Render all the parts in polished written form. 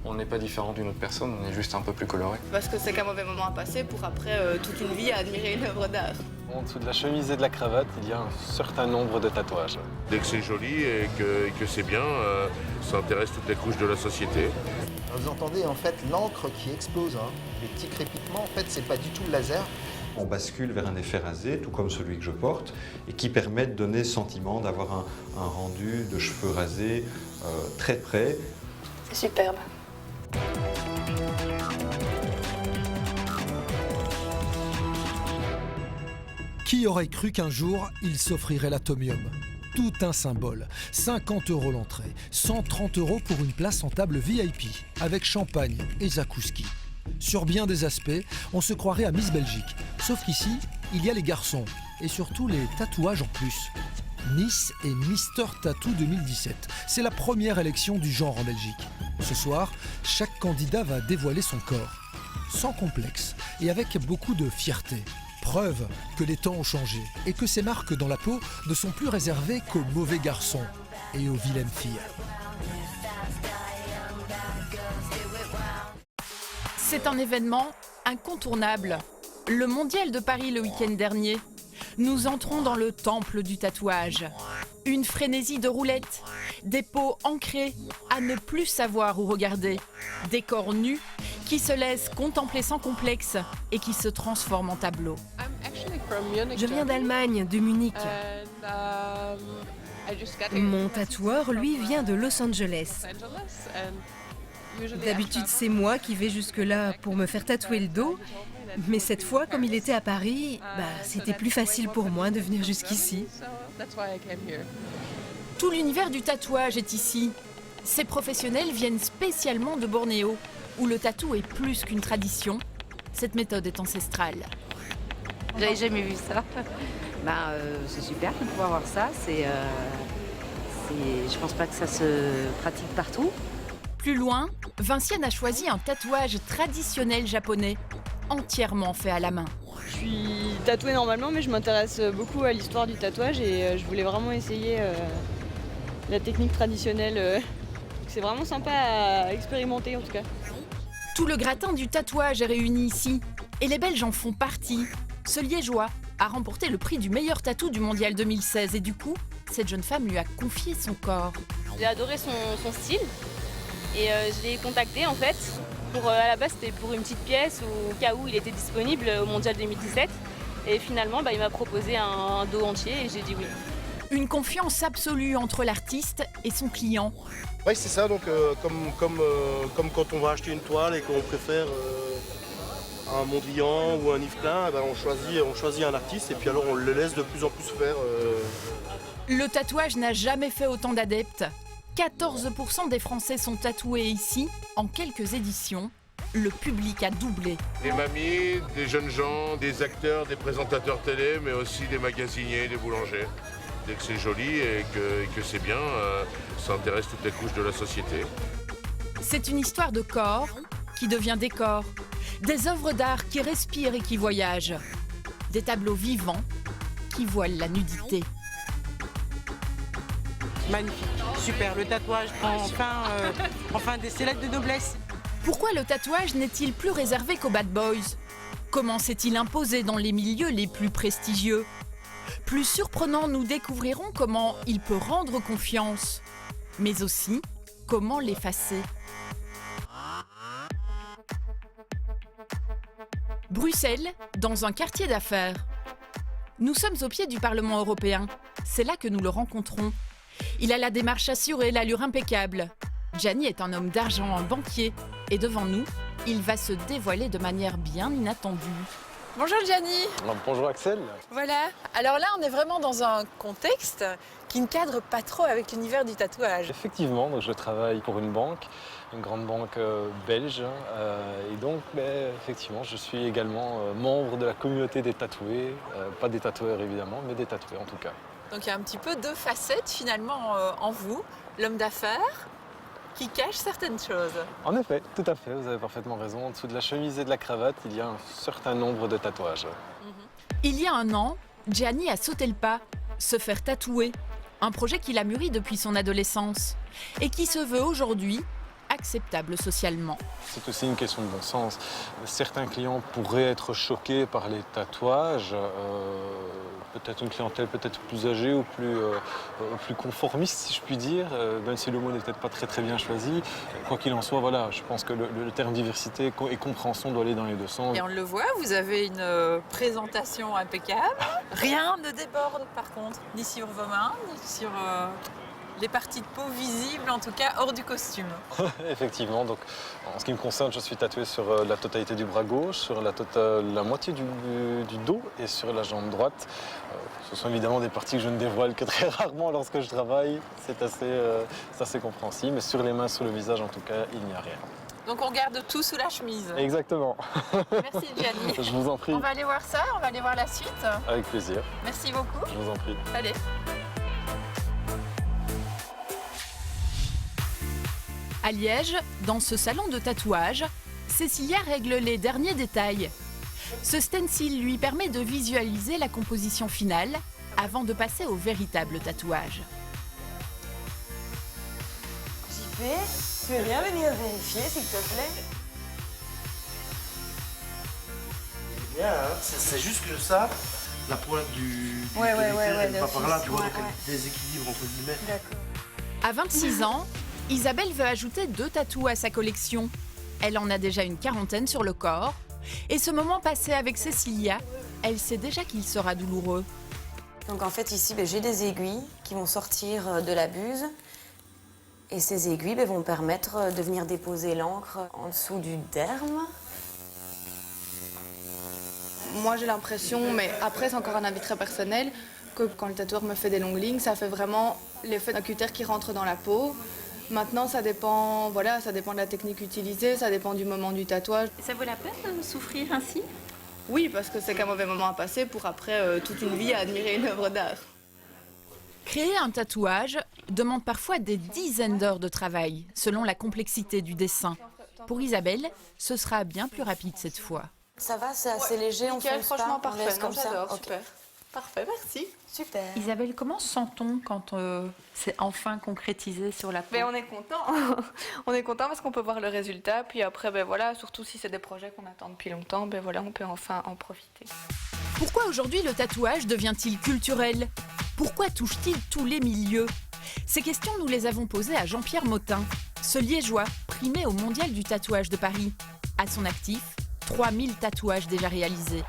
On n'est pas différent d'une autre personne, on est juste un peu plus coloré. Parce que c'est qu'un mauvais moment à passer pour après toute une vie à admirer une œuvre d'art. En dessous de la chemise et de la cravate, il y a un certain nombre de tatouages. Dès que c'est joli et que c'est bien, ça intéresse toutes les couches de la société. Vous entendez en fait l'encre qui explose, hein. Les petits crépitements, en fait, c'est pas du tout le laser. On bascule vers un effet rasé, tout comme celui que je porte, et qui permet de donner le sentiment d'avoir un rendu de cheveux rasés très près. C'est superbe. Qui aurait cru qu'un jour, il s'offrirait l'atomium? Tout un symbole. 50 € l'entrée, 130 € pour une place en table VIP, avec champagne et zakouski. Sur bien des aspects, on se croirait à Miss Belgique. Sauf qu'ici, il y a les garçons, et surtout les tatouages en plus. Miss et Mister Tattoo 2017. C'est la première élection du genre en Belgique. Ce soir, chaque candidat va dévoiler son corps. Sans complexe et avec beaucoup de fierté. Preuve que les temps ont changé et que ces marques dans la peau ne sont plus réservées qu'aux mauvais garçons et aux vilaines filles. C'est un événement incontournable. Le Mondial de Paris le week-end dernier. Nous entrons dans le temple du tatouage. Une frénésie de roulettes, des peaux ancrées à ne plus savoir où regarder, des corps nus qui se laissent contempler sans complexe et qui se transforment en tableau. Je viens d'Allemagne, de Munich. Mon tatoueur, lui, vient de Los Angeles. D'habitude, c'est moi qui vais jusque-là pour me faire tatouer le dos. Mais cette fois, comme il était à Paris, c'était plus facile pour moi de venir jusqu'ici. Tout l'univers du tatouage est ici. Ces professionnels viennent spécialement de Bornéo, où le tatou est plus qu'une tradition. Cette méthode est ancestrale. J'avais jamais vu ça. C'est super de pouvoir voir ça. Je pense pas que ça se pratique partout. Plus loin, Vinciane a choisi un tatouage traditionnel japonais, entièrement fait à la main. Je suis tatouée normalement, mais je m'intéresse beaucoup à l'histoire du tatouage et je voulais vraiment essayer la technique traditionnelle. C'est vraiment sympa à expérimenter en tout cas. Tout le gratin du tatouage est réuni ici, et les Belges en font partie. Ce Liégeois a remporté le prix du meilleur tatou du Mondial 2016 et du coup, cette jeune femme lui a confié son corps. J'ai adoré son style et je l'ai contacté en fait. À la base, c'était pour une petite pièce au cas où il était disponible au Mondial 2017. Et finalement, il m'a proposé un dos entier et j'ai dit oui. Une confiance absolue entre l'artiste et son client. Oui, c'est ça. Donc, comme quand on va acheter une toile et qu'on préfère un Mondrian ou un Yves Klein, on choisit un artiste et puis alors on le laisse de plus en plus faire. Le tatouage n'a jamais fait autant d'adeptes. 14% des Français sont tatoués ici. En quelques éditions, le public a doublé. Des mamies, des jeunes gens, des acteurs, des présentateurs télé, mais aussi des magasiniers, des boulangers. Dès que c'est joli et que c'est bien, ça intéresse toutes les couches de la société. C'est une histoire de corps qui devient décor. Des œuvres d'art qui respirent et qui voyagent. Des tableaux vivants qui voilent la nudité. Magnifique, super, le tatouage prend enfin des lettres de noblesse. Pourquoi le tatouage n'est-il plus réservé qu'aux bad boys? Comment s'est-il imposé dans les milieux les plus prestigieux? Plus surprenant, nous découvrirons comment il peut rendre confiance, mais aussi comment l'effacer. Bruxelles, dans un quartier d'affaires. Nous sommes au pied du Parlement européen. C'est là que nous le rencontrons. Il a la démarche assurée, l'allure impeccable. Gianni est un homme d'argent, un banquier. Et devant nous, il va se dévoiler de manière bien inattendue. Bonjour Gianni. Bonjour Axel. Voilà, alors là on est vraiment dans un contexte qui ne cadre pas trop avec l'univers du tatouage. Effectivement, donc je travaille pour une banque, une grande banque belge. Et donc, effectivement, je suis également membre de la communauté des tatoués. Pas des tatoueurs évidemment, mais des tatoués en tout cas. Donc il y a un petit peu deux facettes finalement en vous, l'homme d'affaires qui cache certaines choses. En effet, tout à fait, vous avez parfaitement raison. En dessous de la chemise et de la cravate, il y a un certain nombre de tatouages. Il y a un an, Gianni a sauté le pas, se faire tatouer. Un projet qu'il a mûri depuis son adolescence et qui se veut aujourd'hui acceptable socialement. C'est aussi une question de bon sens. Certains clients pourraient être choqués par les tatouages, peut-être une clientèle peut-être plus âgée ou plus conformiste, si je puis dire, même si le mot n'est peut-être pas très bien choisi. Quoi qu'il en soit, voilà, je pense que le terme diversité et compréhension doit aller dans les deux sens. Et on le voit, vous avez une présentation impeccable. Rien ne déborde par contre, ni sur vos mains, ni sur les parties de peau visibles, en tout cas hors du costume. Effectivement, donc en ce qui me concerne, je suis tatoué sur la totalité du bras gauche, sur la moitié du dos et sur la jambe droite. Ce sont évidemment des parties que je ne dévoile que très rarement lorsque je travaille. C'est assez compréhensible, mais sur les mains, sur le visage en tout cas, il n'y a rien. Donc on garde tout sous la chemise. Exactement. Merci Gianni. Je vous en prie. On va aller voir ça, on va aller voir la suite. Avec plaisir. Merci beaucoup. Je vous en prie. Allez. À Liège, dans ce salon de tatouage, Cécilia règle les derniers détails. Ce stencil lui permet de visualiser la composition finale avant de passer au véritable tatouage. JP, tu veux bien venir vérifier, s'il te plaît? Bien, hein, c'est juste que ça, la pointe du elle va par là, tu vois, donc elle déséquilibre entre guillemets. D'accord. À 26 ans, Isabelle veut ajouter 2 tatous à sa collection. Elle en a déjà une quarantaine sur le corps. Et ce moment passé avec Cécilia, elle sait déjà qu'il sera douloureux. Donc en fait ici, j'ai des aiguilles qui vont sortir de la buse. Et ces aiguilles vont permettre de venir déposer l'encre en dessous du derme. Moi j'ai l'impression, mais après c'est encore un avis très personnel, que quand le tatoueur me fait des longues lignes, ça fait vraiment l'effet d'un cutter qui rentre dans la peau. Maintenant ça dépend, voilà, ça dépend de la technique utilisée, ça dépend du moment du tatouage. Ça vaut la peine de souffrir ainsi? Oui, parce que c'est qu'un mauvais moment à passer pour après toute une vie à admirer une œuvre d'art. Créer un tatouage demande parfois des dizaines d'heures de travail, selon la complexité du dessin. Pour Isabelle, ce sera bien plus rapide cette fois. Ça va, c'est assez léger, on nickel, fonce franchement pas, on parfait, laisse comme ça. j'adore, Okay. super. Parfait, merci. Super. Isabelle, comment sent-on quand c'est enfin concrétisé sur la peau? Ben, on est content. On est content parce qu'on peut voir le résultat. Puis après, ben voilà, surtout si c'est des projets qu'on attend depuis longtemps, ben voilà, on peut enfin en profiter. Pourquoi aujourd'hui le tatouage devient-il culturel? Pourquoi touche-t-il tous les milieux? Ces questions, nous les avons posées à Jean-Pierre Motin, ce Liégeois primé au Mondial du tatouage de Paris. À son actif, 3000 tatouages déjà réalisés.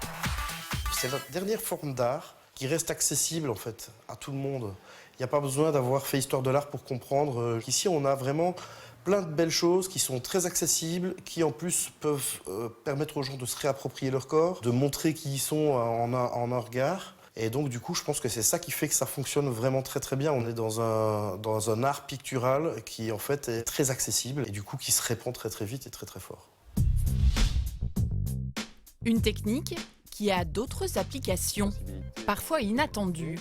C'est la dernière forme d'art qui reste accessible en fait à tout le monde. Il n'y a pas besoin d'avoir fait histoire de l'art pour comprendre qu'ici on a vraiment plein de belles choses qui sont très accessibles, qui en plus peuvent permettre aux gens de se réapproprier leur corps, de montrer qui ils sont en un regard. Et donc du coup je pense que c'est ça qui fait que ça fonctionne vraiment très bien. On est dans un art pictural qui en fait est très accessible et du coup qui se répand très vite et très fort. Une technique qui a d'autres applications, parfois inattendues.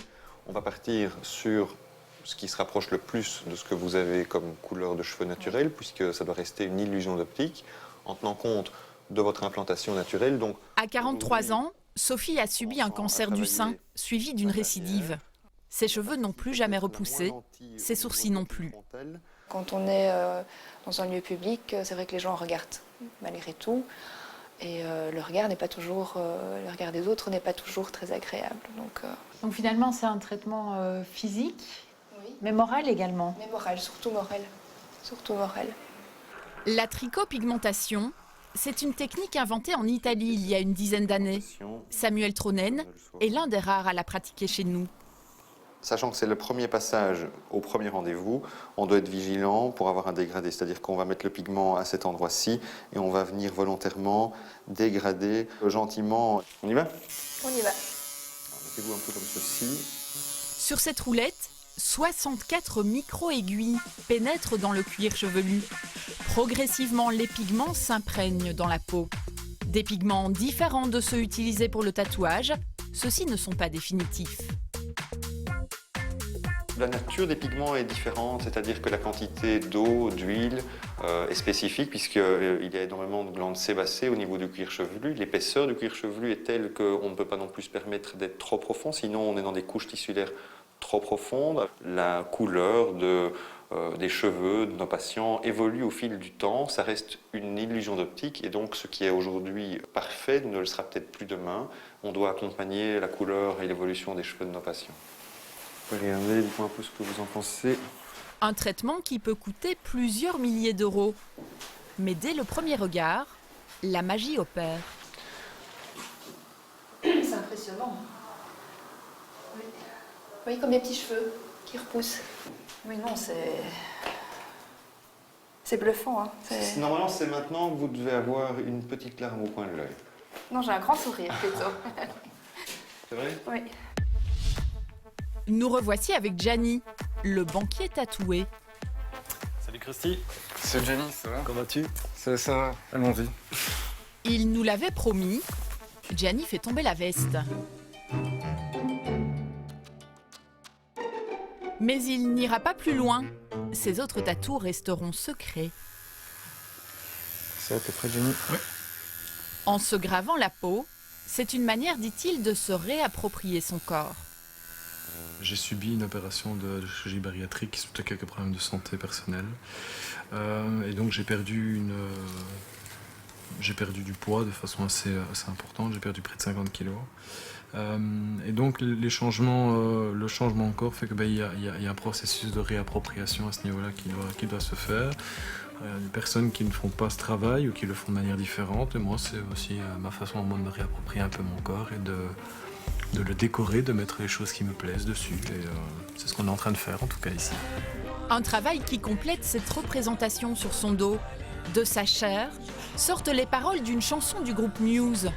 On va partir sur ce qui se rapproche le plus de ce que vous avez comme couleur de cheveux naturelle, puisque ça doit rester une illusion d'optique, en tenant compte de votre implantation naturelle. Donc, à 43 ans, Sophie a subi un cancer du sein, suivi d'une récidive. Ses cheveux n'ont plus jamais repoussé, ses sourcils non plus. Quand on est dans un lieu public, c'est vrai que les gens regardent malgré tout. Et le regard n'est pas toujours, le regard des autres n'est pas toujours très agréable. Donc finalement, c'est un traitement physique, oui, mais moral également. Mais moral, surtout moral. Surtout moral. La trichopigmentation, c'est une technique inventée en Italie il y a une dizaine d'années. Samuel Tronen est l'un des rares à la pratiquer chez nous. sachant que c'est le premier passage au premier rendez-vous, on doit être vigilant pour avoir un dégradé. C'est-à-dire qu'on va mettre le pigment à cet endroit-ci et on va venir volontairement dégrader gentiment. On y va ? On y va. Mettez-vous un peu comme ceci. Sur cette roulette, 64 micro-aiguilles pénètrent dans le cuir chevelu. Progressivement, les pigments s'imprègnent dans la peau. Des pigments différents de ceux utilisés pour le tatouage, ceux-ci ne sont pas définitifs. La nature des pigments est différente, c'est-à-dire que la quantité d'eau, d'huile est spécifique puisqu'il y a énormément de glandes sébacées au niveau du cuir chevelu. L'épaisseur du cuir chevelu est telle qu'on ne peut pas non plus se permettre d'être trop profond, sinon on est dans des couches tissulaires trop profondes. La couleur de des cheveux de nos patients évolue au fil du temps. Ça reste une illusion d'optique et donc ce qui est aujourd'hui parfait ne le sera peut-être plus demain. On doit accompagner la couleur et l'évolution des cheveux de nos patients. Regardez, dites-moi un peu ce que vous en pensez. Un traitement qui peut coûter plusieurs milliers d'euros. Mais dès le premier regard, la magie opère. C'est impressionnant. Oui. Vous voyez comme les petits cheveux qui repoussent. Oui, non, c'est bluffant. Hein. Normalement, c'est maintenant que vous devez avoir une petite larme au coin de l'œil. Non, j'ai un grand sourire plutôt. C'est vrai? Oui. Nous revoici avec Gianni, le banquier tatoué. Salut Christy. C'est Gianni, ça va? Comment vas-tu? Ça va, allons-y. Il nous l'avait promis. Gianni fait tomber la veste. Mais il n'ira pas plus loin. Ses autres tatous resteront secrets. Ça, t'es prêt, Gianni? Oui. En se gravant la peau, c'est une manière, dit-il, de se réapproprier son corps. J'ai subi une opération de chirurgie bariatrique suite à quelques problèmes de santé personnelle. Et donc j'ai perdu du poids de façon assez importante. J'ai perdu près de 50 kilos. Et donc le changement de corps fait qu'il y a un processus de réappropriation à ce niveau-là qui doit se faire. Des personnes qui ne font pas ce travail ou qui le font de manière différente. Et moi, c'est aussi ma façon à moi de me réapproprier un peu mon corps et de le décorer, de mettre les choses qui me plaisent dessus. Et c'est ce qu'on est en train de faire, en tout cas ici. Un travail qui complète cette représentation sur son dos. De sa chair sortent les paroles d'une chanson du groupe Muse.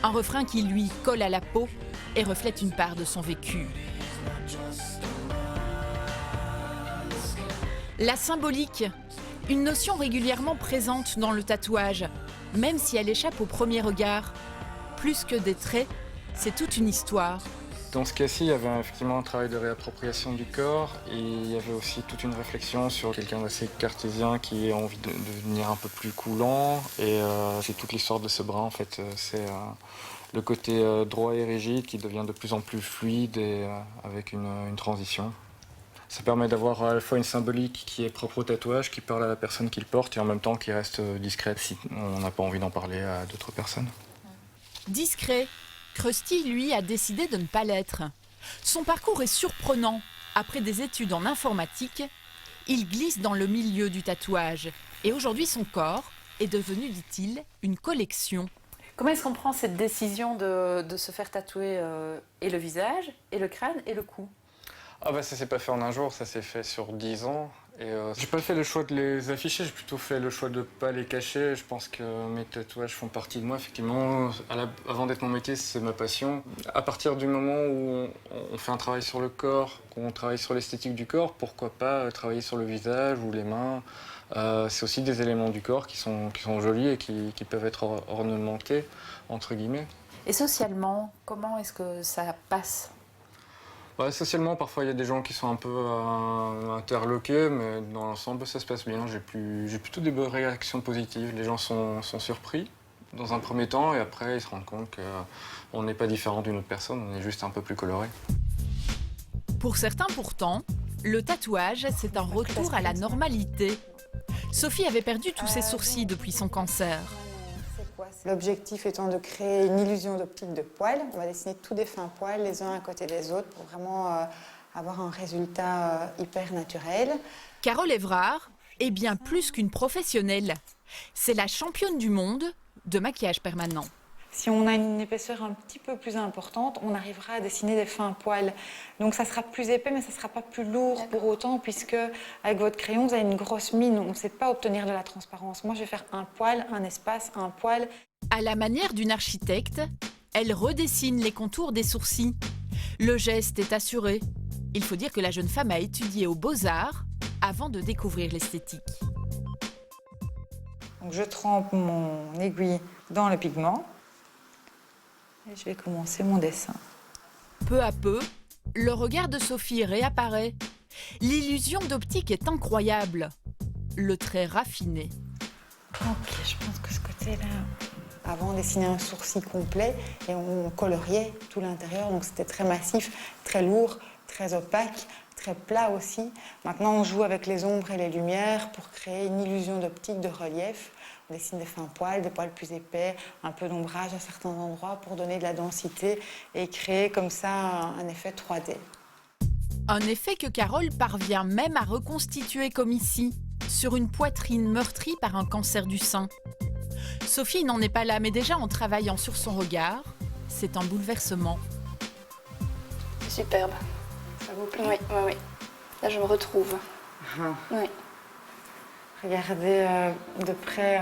Un refrain qui lui colle à la peau et reflète une part de son vécu. La symbolique, une notion régulièrement présente dans le tatouage, même si elle échappe au premier regard. Plus que des traits, c'est toute une histoire. Dans ce cas-ci, il y avait effectivement un travail de réappropriation du corps et il y avait aussi toute une réflexion sur quelqu'un d'assez cartésien qui a envie de devenir un peu plus coulant. Et c'est toute l'histoire de ce bras, en fait. C'est le côté droit et rigide qui devient de plus en plus fluide et avec une transition. Ça permet d'avoir à la fois une symbolique qui est propre au tatouage, qui parle à la personne qui le porte et en même temps qui reste discrète si on n'a pas envie d'en parler à d'autres personnes. Discret, Krusty, lui, a décidé de ne pas l'être. Son parcours est surprenant. Après des études en informatique, il glisse dans le milieu du tatouage. Et aujourd'hui, son corps est devenu, dit-il, une collection. Comment est-ce qu'on prend cette décision de se faire tatouer et le visage, et le crâne, et le cou? Ah bah ça s'est pas fait en un jour, ça s'est fait sur 10 ans. Et j'ai pas fait le choix de les afficher, j'ai plutôt fait le choix de pas les cacher. Je pense que mes tatouages font partie de moi, effectivement. Avant d'être mon métier, c'est ma passion. À partir du moment où on fait un travail sur le corps, qu'on travaille sur l'esthétique du corps, pourquoi pas travailler sur le visage ou les mains. C'est aussi des éléments du corps qui sont jolis et qui peuvent être ornementés, entre guillemets. Et socialement, comment est-ce que ça passe ? Socialement, parfois, il y a des gens qui sont un peu interloqués, mais dans l'ensemble, ça se passe bien. J'ai plutôt des bonnes réactions positives. Les gens sont surpris dans un premier temps, et après, ils se rendent compte qu'on n'est pas différent d'une autre personne, on est juste un peu plus coloré. Pour certains, pourtant, le tatouage, c'est un retour à la normalité. Sophie avait perdu tous ses sourcils depuis son cancer. L'objectif étant de créer une illusion d'optique de poils. On va dessiner tous des fins poils les uns à côté des autres pour vraiment avoir un résultat hyper naturel. Carole Evrard est bien plus qu'une professionnelle. C'est la championne du monde de maquillage permanent. Si on a une épaisseur un petit peu plus importante, on arrivera à dessiner des fins poils. Donc ça sera plus épais, mais ça ne sera pas plus lourd pour autant, puisque avec votre crayon, vous avez une grosse mine. On ne sait pas obtenir de la transparence. Moi, je vais faire un poil, un espace, un poil. À la manière d'une architecte, elle redessine les contours des sourcils. Le geste est assuré. Il faut dire que la jeune femme a étudié aux Beaux-Arts avant de découvrir l'esthétique. Donc je trempe mon aiguille dans le pigment. Et je vais commencer mon dessin. Peu à peu, le regard de Sophie réapparaît. L'illusion d'optique est incroyable. Le trait raffiné. Ok, je pense que ce côté-là... Avant, on dessinait un sourcil complet et on coloriait tout l'intérieur. Donc c'était très massif, très lourd, très opaque, très plat aussi. Maintenant, on joue avec les ombres et les lumières pour créer une illusion d'optique, de relief. On dessine des fins poils, des poils plus épais, un peu d'ombrage à certains endroits pour donner de la densité et créer comme ça un effet 3D. Un effet que Carole parvient même à reconstituer comme ici, sur une poitrine meurtrie par un cancer du sein. Sophie n'en est pas là, mais déjà en travaillant sur son regard, c'est un bouleversement. Superbe. Ça vous plaît? Oui. Là, je me retrouve. Oui. Regardez de près.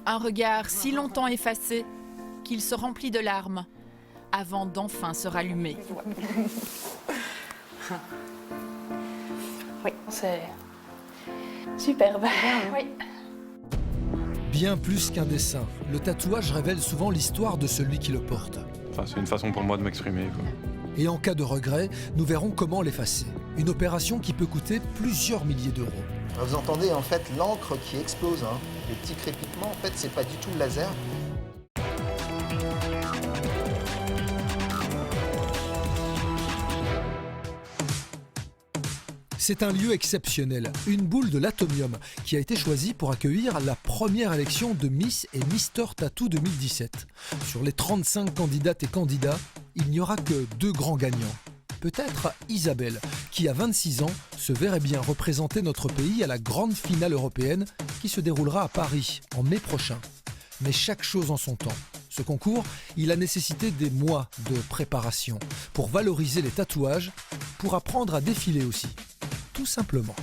Un regard si longtemps effacé qu'il se remplit de larmes avant d'enfin se rallumer. Oui, c'est superbe. Oui. Bien plus qu'un dessin, le tatouage révèle souvent l'histoire de celui qui le porte. Enfin, c'est une façon pour moi de m'exprimer, quoi. Et en cas de regret, nous verrons comment l'effacer. Une opération qui peut coûter plusieurs milliers d'euros. Vous entendez en fait l'encre qui explose, hein. Les petits crépitements, en fait, c'est pas du tout le laser. C'est un lieu exceptionnel, une boule de l'Atomium qui a été choisie pour accueillir la première élection de Miss et Mister Tattoo 2017. Sur les 35 candidates et candidats, il n'y aura que 2 grands gagnants. Peut-être Isabelle, qui à 26 ans se verrait bien représenter notre pays à la grande finale européenne qui se déroulera à Paris en mai prochain. Mais chaque chose en son temps. Ce concours, il a nécessité des mois de préparation pour valoriser les tatouages, pour apprendre à défiler aussi. Tout simplement.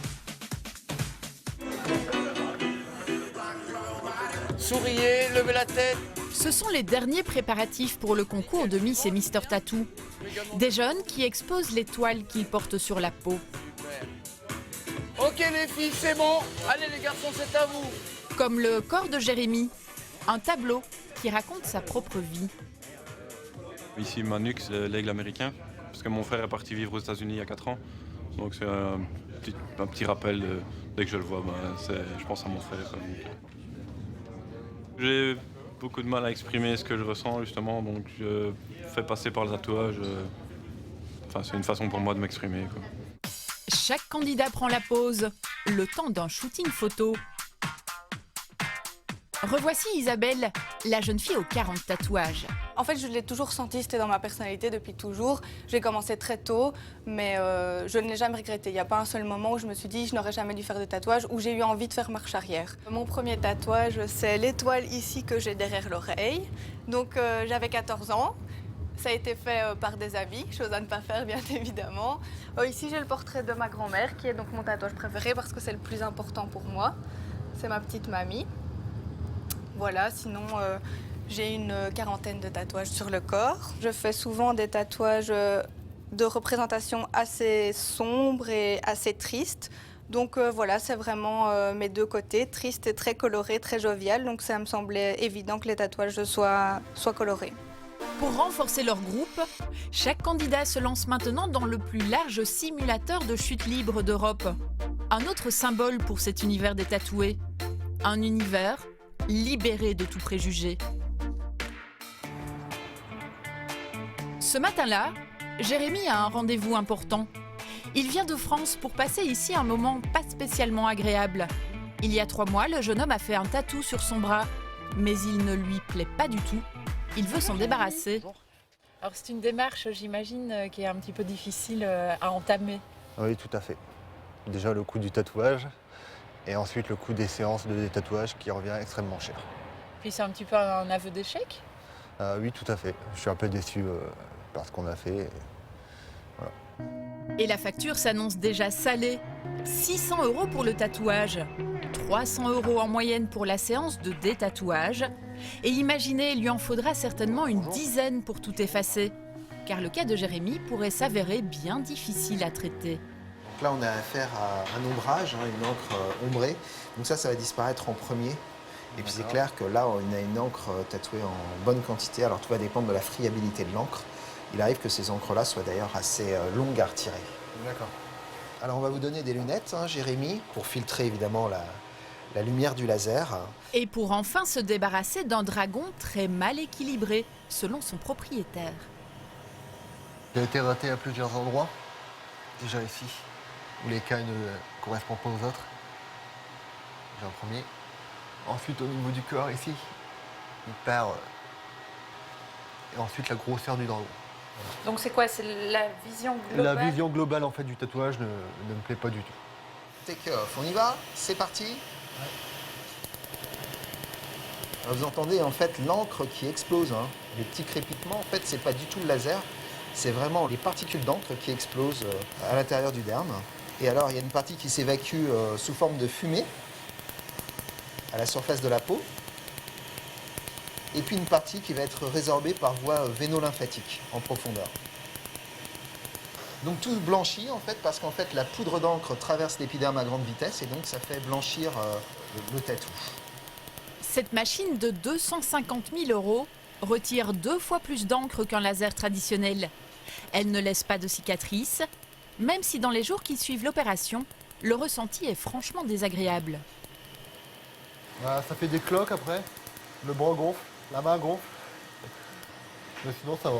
Souriez, levez la tête. Ce sont les derniers préparatifs pour le concours de Miss et Mister Tattoo. Des jeunes qui exposent les toiles qu'ils portent sur la peau. Ok les filles, c'est bon. Allez les garçons, c'est à vous. Comme le corps de Jérémy, un tableau qui raconte sa propre vie. Ici, Manux, l'aigle américain, parce que mon frère est parti vivre aux États-Unis il y a 4 ans. Donc c'est un petit rappel, dès que je le vois, je pense à mon frère. J'ai beaucoup de mal à exprimer ce que je ressens justement, donc je fais passer par le tatouage. C'est une façon pour moi de m'exprimer, quoi. Chaque candidat prend la pose, le temps d'un shooting photo. Revoici Isabelle, la jeune fille aux 40 tatouages. En fait, je l'ai toujours senti, c'était dans ma personnalité depuis toujours. J'ai commencé très tôt, mais je ne l'ai jamais regretté. Il n'y a pas un seul moment où je me suis dit je n'aurais jamais dû faire de tatouage, où j'ai eu envie de faire marche arrière. Mon premier tatouage, c'est l'étoile ici que j'ai derrière l'oreille. Donc j'avais 14 ans. Ça a été fait par des amis, chose à ne pas faire bien évidemment. Ici, j'ai le portrait de ma grand-mère, qui est donc mon tatouage préféré parce que c'est le plus important pour moi. C'est ma petite mamie. Voilà, sinon j'ai une 40aine de tatouages sur le corps. Je fais souvent des tatouages de représentation assez sombres et assez tristes. Donc voilà, c'est vraiment mes deux côtés, triste et très coloré, très jovial. Donc ça me semblait évident que les tatouages soient colorés. Pour renforcer leur groupe, chaque candidat se lance maintenant dans le plus large simulateur de chute libre d'Europe. Un autre symbole pour cet univers des tatoués. Un univers libéré de tout préjugé. Ce matin-là, Jérémy a un rendez-vous important. Il vient de France pour passer ici un moment pas spécialement agréable. Il y a 3 mois, le jeune homme a fait un tatou sur son bras, mais il ne lui plaît pas du tout. Il veut s'en débarrasser. Alors c'est une démarche, j'imagine, qui est un petit peu difficile à entamer. Oui, tout à fait. Déjà le coût du tatouage et ensuite le coût des séances de détatouage qui revient extrêmement cher. Puis c'est un petit peu un aveu d'échec? Oui, tout à fait. Je suis un peu déçu par ce qu'on a fait. Voilà. Et la facture s'annonce déjà salée. 600 € pour le tatouage, 300 € en moyenne pour la séance de détatouage. Et imaginez, il lui en faudra certainement une dizaine pour tout effacer. Car le cas de Jérémy pourrait s'avérer bien difficile à traiter. Donc là, on a affaire à un ombrage, une encre ombrée. Donc ça va disparaître en premier. Et puis c'est clair que là, on a une encre tatouée en bonne quantité. Alors tout va dépendre de la friabilité de l'encre. Il arrive que ces encres-là soient d'ailleurs assez longues à retirer. D'accord. Alors on va vous donner des lunettes, Jérémy, pour filtrer évidemment la lumière du laser. Et pour enfin se débarrasser d'un dragon très mal équilibré, selon son propriétaire. Il a été raté à plusieurs endroits. Déjà ici, où les cailles ne correspondent pas aux autres. J'ai un premier. Ensuite, au niveau du corps, ici, il perd. Et ensuite, la grosseur du dindon. Donc c'est quoi? C'est la vision globale? La vision globale en fait, du tatouage ne me plaît pas du tout. Take off, on y va? C'est parti. Alors, vous entendez en fait l'encre qui explose, hein. Les petits crépitements, en fait, c'est pas du tout le laser, c'est vraiment les particules d'encre qui explosent à l'intérieur du derme. Et alors, il y a une partie qui s'évacue sous forme de fumée à la surface de la peau, et puis une partie qui va être résorbée par voie véno-lymphatique en profondeur. Donc tout blanchit en fait parce qu'en fait la poudre d'encre traverse l'épiderme à grande vitesse et donc ça fait blanchir le tatou. Cette machine de 250 000 € retire 2 fois plus d'encre qu'un laser traditionnel. Elle ne laisse pas de cicatrices, même si dans les jours qui suivent l'opération, le ressenti est franchement désagréable. Voilà, ça fait des cloques après, le bras gonfle, la main gonfle. Mais sinon ça va,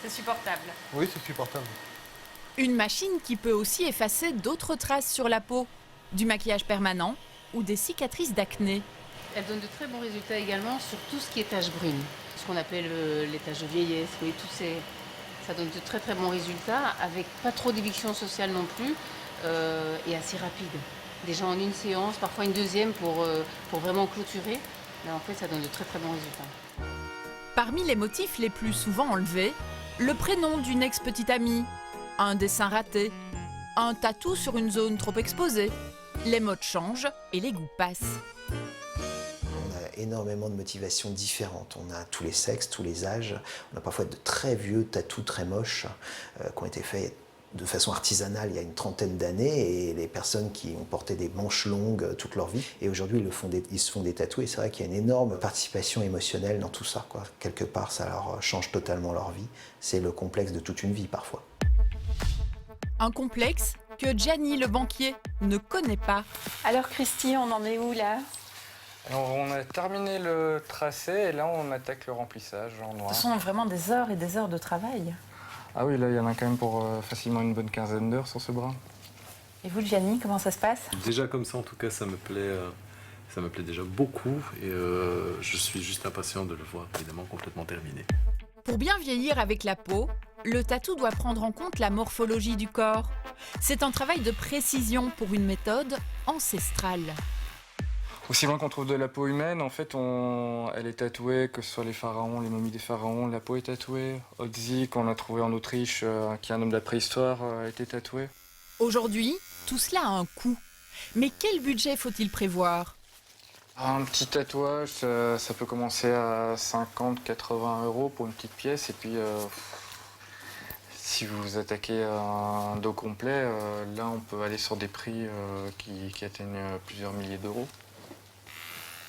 C'est supportable. Oui, c'est supportable. Une machine qui peut aussi effacer d'autres traces sur la peau, du maquillage permanent ou des cicatrices d'acné. Elle donne de très bons résultats également sur tout ce qui est taches brunes, ce qu'on appelle les taches de vieillesse. Oui, ça donne de très bons résultats avec pas trop d'éviction sociale non plus et assez rapide. Déjà en une séance, parfois une deuxième pour vraiment clôturer. Mais en fait, ça donne de très bons résultats. Parmi les motifs les plus souvent enlevés, le prénom d'une ex-petite amie, un dessin raté, un tatou sur une zone trop exposée. Les modes changent et les goûts passent. On a énormément de motivations différentes. On a tous les sexes, tous les âges. On a parfois de très vieux tatous très moches qui ont été faits de façon artisanale il y a une trentaine d'années et les personnes qui ont porté des manches longues toute leur vie. Et aujourd'hui, ils se font des tatous et c'est vrai qu'il y a une énorme participation émotionnelle dans tout ça, quoi. Quelque part, ça leur change totalement leur vie. C'est le complexe de toute une vie parfois. Un complexe que Gianni le banquier ne connaît pas. Alors Christy, on en est où là? Alors, on a terminé le tracé et là on attaque le remplissage en noir. Ce sont vraiment des heures et des heures de travail. Ah oui, là il y en a quand même pour facilement une bonne quinzaine d'heures sur ce bras. Et vous Gianni, comment ça se passe? Déjà comme ça en tout cas ça me plaît déjà beaucoup et je suis juste impatient de le voir évidemment complètement terminé. Pour bien vieillir avec la peau, le tatou doit prendre en compte la morphologie du corps. C'est un travail de précision pour une méthode ancestrale. Aussi loin qu'on trouve de la peau humaine, en fait, elle est tatouée, que ce soit les pharaons, les momies des pharaons, la peau est tatouée. Otzi, qu'on a trouvé en Autriche, qui est un homme de la préhistoire, a été tatoué. Aujourd'hui, tout cela a un coût. Mais quel budget faut-il prévoir? Un petit tatouage, ça peut commencer à 50-80 € pour une petite pièce. Et puis, si vous attaquez un dos complet, là, on peut aller sur des prix qui atteignent plusieurs milliers d'euros.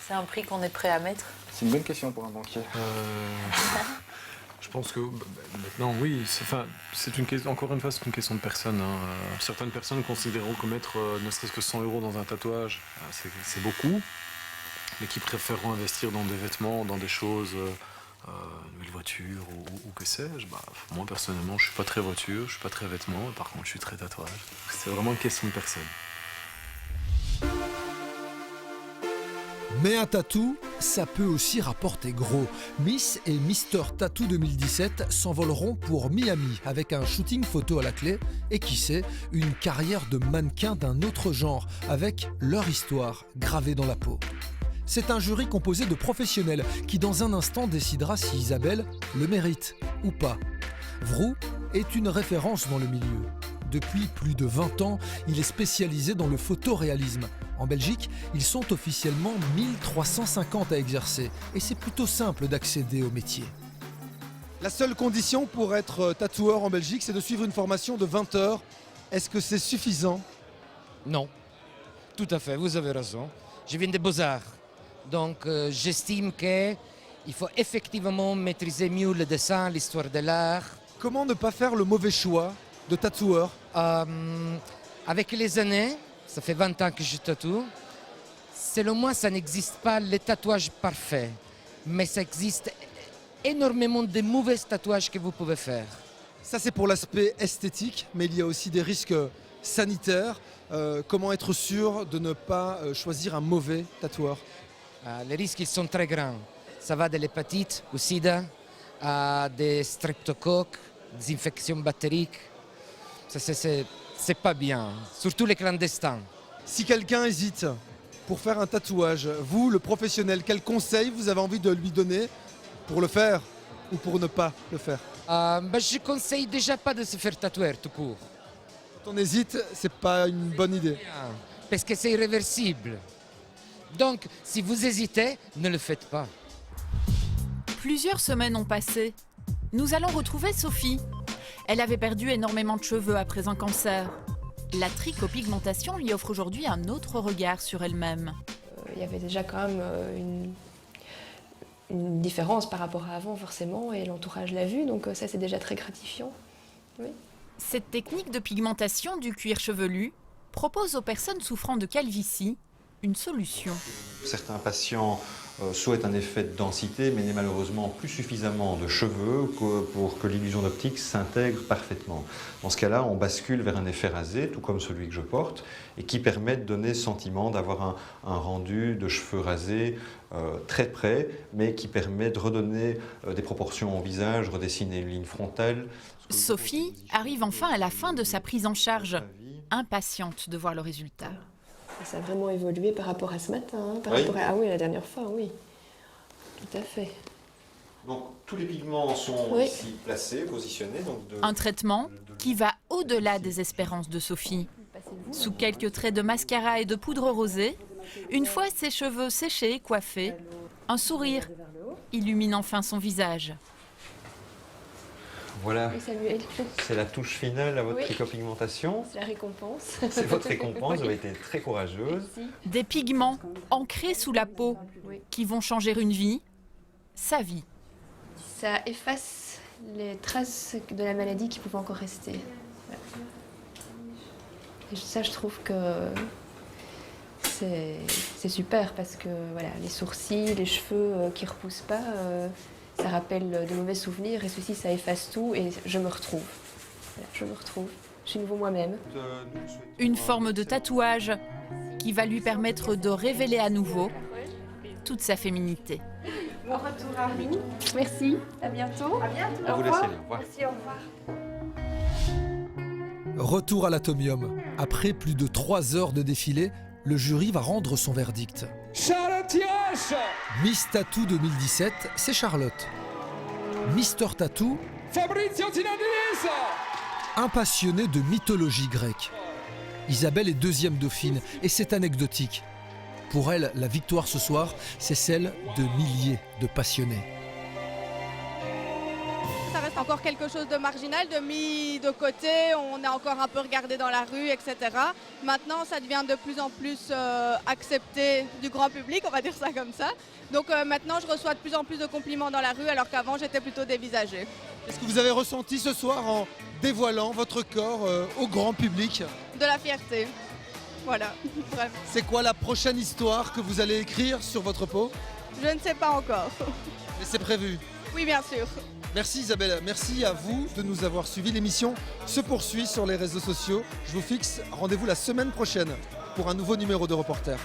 C'est un prix qu'on est prêt à mettre? C'est une bonne question pour un banquier. Je pense que maintenant, oui. Encore une fois, c'est une question de personne. Hein. Certaines personnes considéreront que mettre ne serait-ce que 100 € dans un tatouage, c'est beaucoup. Mais qui préféreront investir dans des vêtements, dans des choses, une nouvelle voiture ou que sais-je. Moi, personnellement, je ne suis pas très voiture, je ne suis pas très vêtements. Par contre, je suis très tatouage. C'est vraiment une question de personne. Mais un tatou, ça peut aussi rapporter gros. Miss et Mister Tattoo 2017 s'envoleront pour Miami avec un shooting photo à la clé et qui sait, une carrière de mannequin d'un autre genre avec leur histoire gravée dans la peau. C'est un jury composé de professionnels qui dans un instant décidera si Isabelle le mérite ou pas. Vroux est une référence dans le milieu. Depuis plus de 20 ans, il est spécialisé dans le photoréalisme. En Belgique, ils sont officiellement 1350 à exercer et c'est plutôt simple d'accéder au métier. La seule condition pour être tatoueur en Belgique, c'est de suivre une formation de 20 heures. Est-ce que c'est suffisant? Non, tout à fait, vous avez raison. Je viens des Beaux-Arts, donc j'estime qu'il faut effectivement maîtriser mieux le dessin, l'histoire de l'art. Comment ne pas faire le mauvais choix de tatoueur? Avec les années, ça fait 20 ans que je tatoue, selon moi ça n'existe pas le tatouage parfait, mais ça existe énormément de mauvais tatouages que vous pouvez faire. Ça c'est pour l'aspect esthétique, mais il y a aussi des risques sanitaires. Comment être sûr de ne pas choisir un mauvais tatoueur? Les risques ils sont très grands. Ça va de l'hépatite au sida à des streptocoques, des infections bactériques. C'est pas bien, surtout les clandestins. Si quelqu'un hésite pour faire un tatouage, vous, le professionnel, quel conseil vous avez envie de lui donner pour le faire ou pour ne pas le faire? Je conseille déjà pas de se faire tatouer tout court. Quand on hésite, c'est pas une bonne idée. Parce que c'est irréversible. Donc, si vous hésitez, ne le faites pas. Plusieurs semaines ont passé. Nous allons retrouver Sophie. Elle avait perdu énormément de cheveux après un cancer. La trichopigmentation lui offre aujourd'hui un autre regard sur elle-même. Il y avait déjà quand même une différence par rapport à avant forcément, et l'entourage l'a vu, donc ça c'est déjà très gratifiant. Oui. Cette technique de pigmentation du cuir chevelu propose aux personnes souffrant de calvitie une solution. Certains patients souhaitent un effet de densité, mais n'aient malheureusement plus suffisamment de cheveux pour que l'illusion d'optique s'intègre parfaitement. Dans ce cas-là, on bascule vers un effet rasé, tout comme celui que je porte, et qui permet de donner ce sentiment d'avoir un rendu de cheveux rasés très près, mais qui permet de redonner des proportions au visage, redessiner une ligne frontale. Sophie arrive enfin à la fin de sa prise en charge, impatiente de voir le résultat. Ça a vraiment évolué par rapport à ce matin, par rapport à la dernière fois, oui. Tout à fait. Donc tous les pigments sont ici placés, positionnés. Un traitement qui va au-delà des espérances de Sophie. Sous quelques traits de mascara et de poudre rosée, une fois ses cheveux séchés et coiffés, un sourire illumine enfin son visage. Voilà, c'est la touche finale à votre trichopigmentation. C'est la récompense. C'est votre récompense, vous avez été très courageuse. Des pigments ancrés sous la peau qui vont changer une vie, sa vie. Ça efface les traces de la maladie qui pouvaient encore rester. Et ça, je trouve que c'est super parce que voilà, les sourcils, les cheveux qui ne repoussent pas, ça rappelle de mauvais souvenirs et ceci, ça efface tout et je me retrouve. Voilà, je me retrouve. Je suis nouveau moi-même. Une forme de tatouage qui va lui permettre de révéler à nouveau toute sa féminité. Bon retour à vous. Merci. À bientôt. À bientôt. On vous laisse aller. Au revoir. Merci, au revoir. Retour à l'Atomium. Après plus de 3 heures de défilé, le jury va rendre son verdict. Miss Tattoo 2017, c'est Charlotte. Mister Tattoo, Fabrizio Zinadis. un passionné de mythologie grecque. Isabelle est 2e dauphine et c'est anecdotique. Pour elle, la victoire ce soir, c'est celle de milliers de passionnés. Ça reste encore quelque chose de marginal, de mis de côté, on est encore un peu regardé dans la rue, etc. Maintenant, ça devient de plus en plus accepté du grand public, on va dire ça comme ça. Donc maintenant, je reçois de plus en plus de compliments dans la rue, alors qu'avant, j'étais plutôt dévisagée. Qu'est-ce que vous avez ressenti ce soir en dévoilant votre corps au grand public? De la fierté. Voilà, vraiment. C'est quoi la prochaine histoire que vous allez écrire sur votre peau? Je ne sais pas encore. Mais c'est prévu? Oui, bien sûr. Merci Isabelle, merci à vous de nous avoir suivis. L'émission se poursuit sur les réseaux sociaux. Je vous fixe rendez-vous la semaine prochaine pour un nouveau numéro de Reporter.